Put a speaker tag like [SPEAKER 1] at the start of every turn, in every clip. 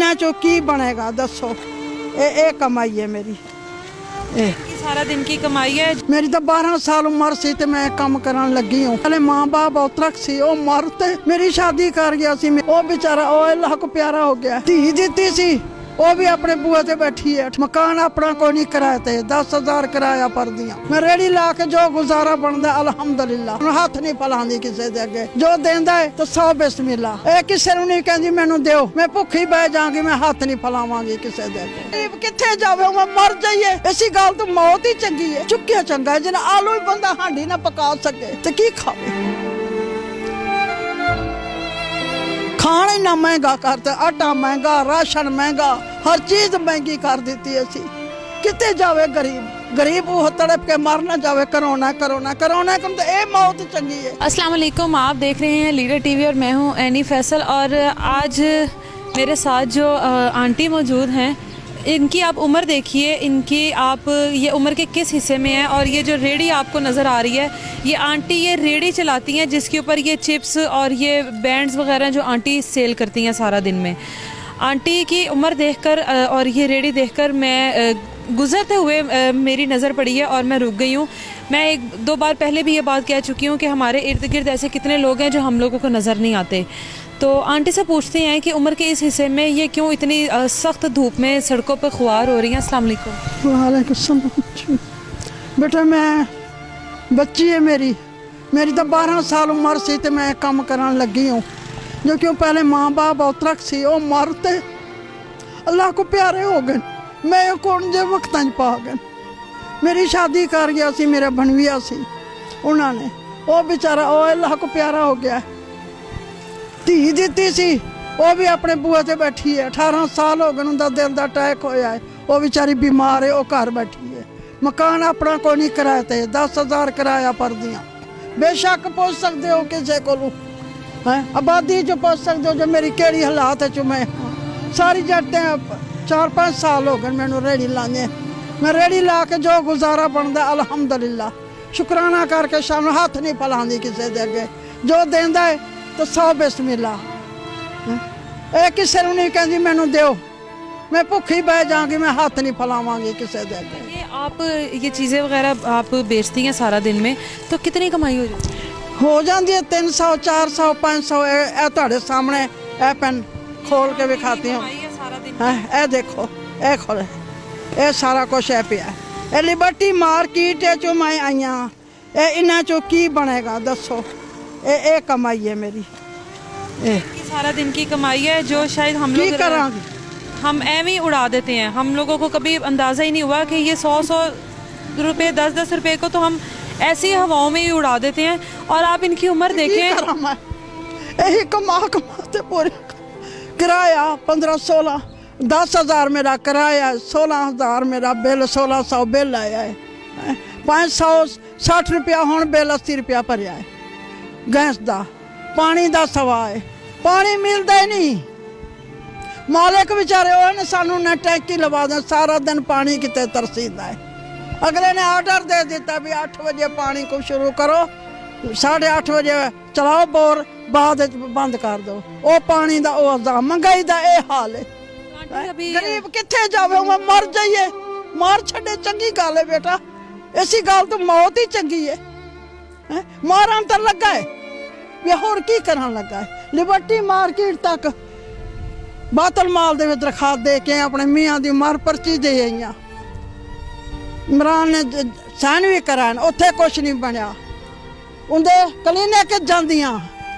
[SPEAKER 1] इन्हां चों की बनेगा दसो। ये कमाई है मेरी,
[SPEAKER 2] सारा दिन की कमाई है।
[SPEAKER 1] मेरी तो 12 साल उम्र सी ते मैं काम करन लगी हूँ। पहले माँ बाप औतरक सी, ओ मरते मेरी शादी कर गया सी। ओ बेचारा ओ अल्लाह को प्यारा हो गया। धी दिती सी, वो भी अपने बुआ ते बैठी है। मकान अपना कोई नहीं किराए ते, 10,000 किराया पर दिया। मैं रेड़ी ला के जो गुजारा बनदा अल्हम्दुलिल्लाह। हाथ नहीं फैलांदी किसी दे अगे, जो देंदा है तो 100 बिस्मिल्लाह। ए किसी नूं नहीं कहंदी मैनू दिओ, मैं भुखी बह जांगी, मैं हाथ नहीं फैलावांगी किसी दे अगे। किथे जावे मैं मर जाइए, इसी गल तो मौत ही चंगी है। चुक्किया चंगा है, जिन्हें आलू ही बंदा हांडी ना पका सके ते की खावे। खाना इन्ना महंगा करता, आटा महंगा, राशन महंगा, हर चीज महंगी कर दी असी। कितने जावे गरीब, गरीब वो तड़प के मर ना जावे। करोना करोना करोना कम तो ये मौत चंगी है।
[SPEAKER 2] अस्सलाम वालेकुम, आप देख रहे हैं लीडर टीवी और मैं हूं एनी फैसल। और आज मेरे साथ जो आंटी मौजूद हैं, इनकी आप उम्र देखिए, इनकी आप ये उम्र के किस हिस्से में है। और ये जो रेड़ी आपको नज़र आ रही है, ये आंटी ये रेड़ी चलाती हैं जिसके ऊपर ये चिप्स और ये बैंड्स वगैरह जो आंटी सेल करती हैं सारा दिन में। आंटी की उम्र देखकर और ये रेड़ी देखकर मैं गुज़रते हुए मेरी नज़र पड़ी है और मैं रुक गई हूँ। मैं 1-2 बार पहले भी ये बात कह चुकी हूँ कि हमारे इर्द गिर्द ऐसे कितने लोग हैं जो हम लोगों को नज़र नहीं आते। तो आंटी से पूछते हैं कि उम्र के इस हिस्से में ये क्यों इतनी सख्त धूप में सड़कों पर खुआर हो रही हैं। अस्सलाम वालेकुम।
[SPEAKER 1] वालेकुम सलाम। बेटा मैं बच्ची है मेरी तो 12 साल उम्र सी ते मैं काम करन लगी हूँ। जो क्यों पहले माँ बाप औतरक सी, वो मरते अल्लाह को प्यारे हो गए। मैं कौन जे वक्त पा गए। मेरी शादी कर गया सी, मेरा बनविया सी उन्होंने, वो बेचारा ओ अल्लाह को प्यारा हो गया। धी दिती सी, वो भी अपने बुआ ते बैठी है। 18 साल हो गए, उनका दिल का अटैक होया है। वो बेचारी बीमार है, वो घर बैठी है। मकान अपना कोई नहीं किराए ते, 10,000 किराया पर दिया। बेशक पूछ सकते हो किसी को, आबादी जो पूछ सकते हो जो मेरी केड़ी हालात है। मैं सारी जट्टे 4-5 साल हो गए मैनू रेड़ी लाने। मैं रेड़ी ला के जो गुजारा बनदा अल्हम्दुलिल्लाह, शुक्राना करके शाम हाथ नहीं फैलांदी किसी दे अगे। जो देंदा है तो 100 बिस्मिल्लाह। ए किसी नूं नहीं कहंदी मैनू दिओ, मैं भुखी बह जांगी, मैं हाथ नहीं फैलावांगी किसी दे अगे।
[SPEAKER 2] ये आप ये चीज़ें वगैरह आप बेचती हैं सारा दिन में, तो कितनी कमाई हो जाती है?
[SPEAKER 1] हो जाती है 300, 400, 500। ए तुहाडे सामने ए पेन खोल के विखाती हूँ। ए देखो, ए खोले, ए सारा कुछ है पिया। ए लिबर्टी मार्केट चो मैं आई हाँ। ए इन्हां चों की बनेगा दसो। ये कमाई है मेरी,
[SPEAKER 2] सारा दिन की कमाई है जो शायद हम लोग हम एवं ही उड़ा देते हैं। हम लोगों को कभी अंदाज़ा ही नहीं हुआ कि ये 100 रुपये 10 रुपये को तो हम ऐसी हवाओं में ही उड़ा देते हैं। और आप इनकी उम्र देखें,
[SPEAKER 1] यही कमाते पूरे किराया 15-16, 10,000 मेरा किराया, 16,000 मेरा बिल, 1600 बिल आया है। 560 रुपया हूँ बिल, 80 रुपया भरिया है। गैस का पानी का सवा है, पानी मिलता ही नहीं। मालिक बेचारे उन्होंने सानू ने टैंकी लवा दें, सारा दिन पानी कितने तरसीदा है। अगले ने ऑर्डर दे दिता भी 8 बजे पानी को शुरू करो, 8:30 बजे चलाओ बोर, बाद बंद कर दो। वो पानी का वो महंगाई का ये हाल है। गरीब कितने जावे, मैं मर जाइए, मार छे चंगी गल है बेटा। इसी गल तो मौत ही चंगी है। मारन तो लगा है, होर की करन लगा है। लिबर्टी मार्केट तक बातल माल दे दरखास्त दे के अपने मियाँ की मर पर्ची दे आई। इमरान ने साइन भी कराए, उत्थे कुछ नहीं बनया। उन्हें क्लीनिक जांदियां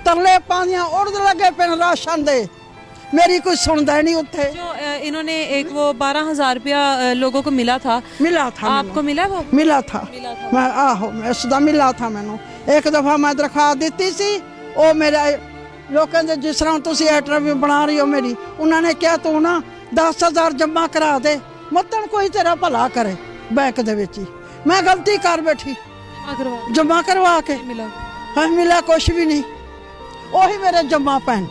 [SPEAKER 1] तरले पादियां उड़द लगे पे राशन दे, मेरी कोई सुनता ही नहीं। उत्थे
[SPEAKER 2] जो इन्होंने एक वो 12,000 रुपया लोगों को मिला था आपको मिला? वो
[SPEAKER 1] मिला था। मैं आहो इसका मिला था। मैनू एक दफा मैं दरखास्त दी सी, वो मेरा लोगों ने जिस तरह तुम इंटरव्यू बना रही हो मेरी, उन्होंने क्या तू ना 10,000 जमा करा दे, मतन कोई तेरा भला करे बैंक दे विच ही। मैं गलती कर बैठी, जमा करवा के मिला कुछ भी नहीं। वही मेरे जमा पैन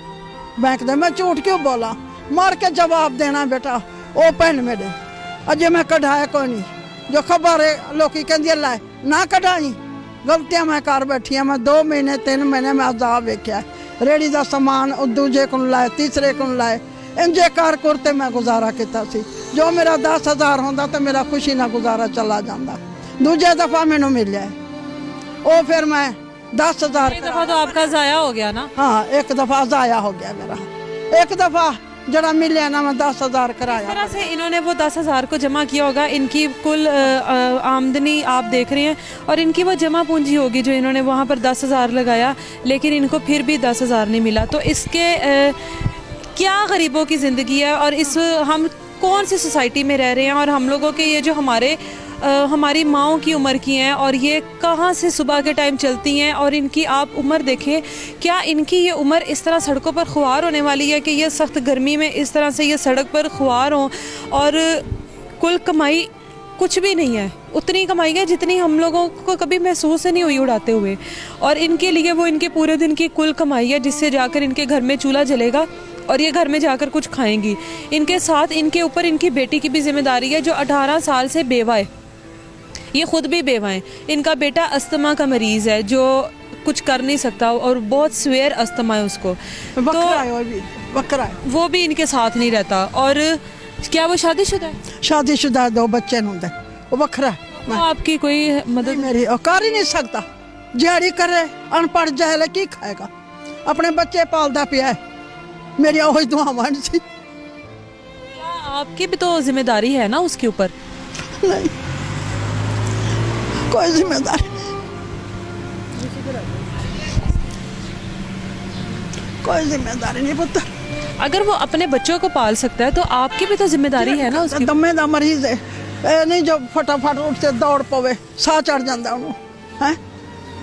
[SPEAKER 1] बैंक दे। मैं झूठ क्यों बोला, मार के जवाब देना बेटा। वो पैन मेरे अजे मैं कढ़ाया कोई नहीं। जो खबर है लोग कहते लाए ना कढ़ाई, गलतियां मैं कर बैठी हाँ। मैं 2 महीने 3 महीने में अजाब वेख्या। रेड़ी का समान दूजे को लाए, तीसरे को लाए। इंजे कर कुरते मैं गुजारा किया सी। जो मेरा 10,000 होंदा तो मेरा खुशी ना गुजारा चला जाता। दूजे दफा मैनू मिले वो फिर मैं 10,000।
[SPEAKER 2] एक दफा तो आपका जाया हो गया ना?
[SPEAKER 1] हाँ, एक दफा जाया हो गया मेरा। एक दफा जरा मिले ना मैं 10,000 कराया।
[SPEAKER 2] इस तरह से इन्होंने वो 10,000 को जमा किया होगा। इनकी कुल आमदनी आप देख रहे हैं और इनकी वो जमा पूंजी होगी जो इन्होंने वहाँ पर 10,000 लगाया, लेकिन इनको फिर भी 10,000 नहीं मिला। तो इसके क्या गरीबों की ज़िंदगी है और इस हम कौन सी सोसाइटी में रह रहे हैं, और हम लोगों के ये जो हमारी माओं की उम्र की हैं और ये कहाँ से सुबह के टाइम चलती हैं, और इनकी आप उम्र देखें। क्या इनकी ये उम्र इस तरह सड़कों पर ख्वार होने वाली है कि ये सख्त गर्मी में इस तरह से ये सड़क पर ख्वार हों, और कुल कमाई कुछ भी नहीं है, उतनी कमाई है जितनी हम लोगों को कभी महसूस नहीं हुई उड़ाते हुए, और इनके लिए वो इनके पूरे दिन की कुल कमाई है जिससे जाकर इनके घर में चूल्हा जलेगा और ये घर में जाकर कुछ खाएंगी। इनके साथ इनके ऊपर इनकी बेटी की भी जिम्मेदारी है जो 18 साल से बेवा है। ये खुद भी बेवा है। इनका बेटा अस्थमा का मरीज है जो कुछ कर नहीं सकता और बहुत स्वेयर अस्थमा है उसको,
[SPEAKER 1] बकरा है।
[SPEAKER 2] वो भी इनके साथ नहीं रहता। और क्या वो शादीशुदा है?
[SPEAKER 1] शादीशुदा है, 2 बच्चे होंगे। वो बकरा
[SPEAKER 2] तो आपकी कोई मदद?
[SPEAKER 1] मेरी कर ही नहीं सकता। दिहाड़ी करे, अनपढ़ जहल की खाएगा, अपने बच्चे पालता पिया है। मेरी वही दुआवां सी।
[SPEAKER 2] क्या आपकी भी तो जिम्मेदारी है ना उसके ऊपर?
[SPEAKER 1] नहीं, कोई जिम्मेदारी नहीं, कोई जिम्मेदारी नहीं पुत्र।
[SPEAKER 2] अगर वो अपने बच्चों को पाल सकता है तो आपकी भी तो जिम्मेदारी है ना उसकी।
[SPEAKER 1] दमे दा मरीज है, ए नहीं जो फटाफट उठ के दौड़ पवे, साह चढ़ जाता उन्होंने है।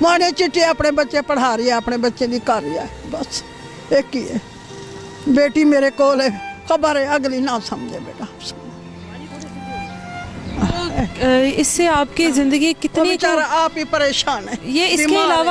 [SPEAKER 1] माड़े चिट्टे अपने बच्चे पढ़ा रही है, अपने बच्चे की कर रही है, बस एक ही है। बेटी मेरे कोल है, खबर है, अगली ना समझे बेटा।
[SPEAKER 2] इससे आपकी जिंदगी कितनी
[SPEAKER 1] बेचारा आप ही परेशान है।
[SPEAKER 2] ये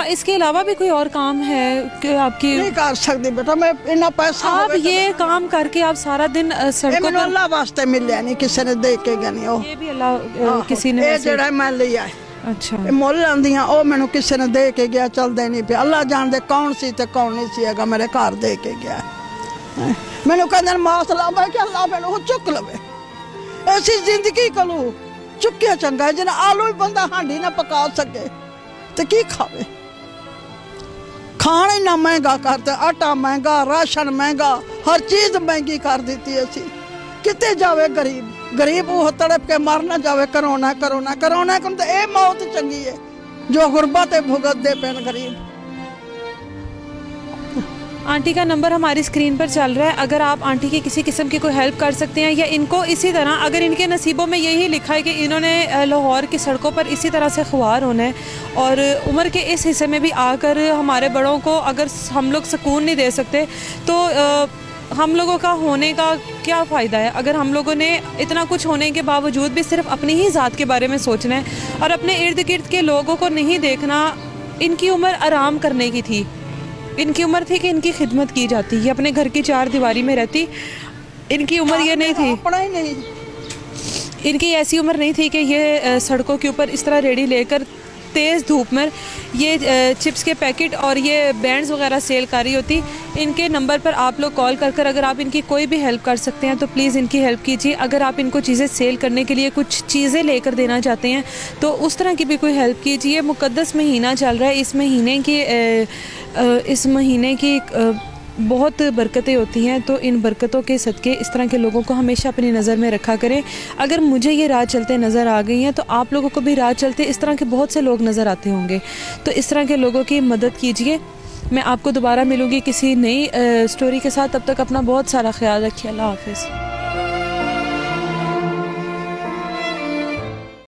[SPEAKER 2] इसके अलावा भी कोई और काम है कि आपकी?
[SPEAKER 1] नहीं कर सकती बेटा, मैं इतना पैसा
[SPEAKER 2] आप ये काम करके आप सारा दिन सड़कों पर?
[SPEAKER 1] अल्लाह वास्ते मिले नहीं, किसी ने दे के गनी। ओ
[SPEAKER 2] ये भी अल्लाह किसी ने
[SPEAKER 1] ये जेड़ा मैं लिया है।
[SPEAKER 2] अच्छा,
[SPEAKER 1] मुल आंदियां ओ मैनू किसी ने दे के गया, चलदे नहीं पे। अल्लाह जानदे कौन सी ते कौन नहीं सी हैगा, मेरे घर दे के गया। मैनू कहंदे मास लावे कि अल्लाह मैनू चुक लवे। ऐसी जिंदगी कलू चुक्या चंगा है। जिन्हें आलू ही बंदा हांडी ना पका सके तो की खावे। खाना इन्ना महंगा करते, आटा महंगा, राशन महंगा, हर चीज महंगी कर दी। असी कितने जावे गरीब? गरीब वो तड़प के मर ना जावे। करोना करोना करोना को तो ये मौत चंगी है जो गुरबत भुगत दे पेन गरीब।
[SPEAKER 2] आंटी का नंबर हमारी स्क्रीन पर चल रहा है। अगर आप आंटी की किसी किस्म की कोई हेल्प कर सकते हैं, या इनको इसी तरह अगर इनके नसीबों में यही लिखा है कि इन्होंने लाहौर की सड़कों पर इसी तरह से ख्वार होना है, और उम्र के इस हिस्से में भी आकर हमारे बड़ों को अगर हम लोग सुकून नहीं दे सकते तो हम लोगों का होने का क्या फ़ायदा है? अगर हम लोगों ने इतना कुछ होने के बावजूद भी सिर्फ अपनी ही ज़ात के बारे में सोचना है और अपने इर्द गिर्द के लोगों को नहीं देखना। इनकी उम्र आराम करने की थी, इनकी उम्र थी कि इनकी खिदमत की जाती, ये अपने घर की 4 दीवारी में रहती। इनकी उम्र ये नहीं थी,
[SPEAKER 1] पढ़ाई नहीं,
[SPEAKER 2] इनकी ऐसी उम्र नहीं थी कि ये सड़कों के ऊपर इस तरह रेडी लेकर तेज़ धूप में ये चिप्स के पैकेट और ये बैंड्स वगैरह सेल कर रही होती। इनके नंबर पर आप लोग कॉल कर अगर आप इनकी कोई भी हेल्प कर सकते हैं तो प्लीज़ इनकी हेल्प कीजिए। अगर आप इनको चीज़ें सेल करने के लिए कुछ चीज़ें लेकर देना चाहते हैं तो उस तरह की भी कोई हेल्प कीजिए। मुक़द्दस महीना चल रहा है, इस महीने की बहुत बरकतें होती हैं, तो इन बरकतों के सदक़े इस तरह के लोगों को हमेशा अपनी नज़र में रखा करें। अगर मुझे ये राह चलते नज़र आ गई हैं तो आप लोगों को भी राह चलते इस तरह के बहुत से लोग नज़र आते होंगे, तो इस तरह के लोगों की मदद कीजिए। मैं आपको दोबारा मिलूँगी किसी नई स्टोरी के साथ, तब तक अपना बहुत सारा ख्याल रखिए। अल्लाह हाफ़िज़।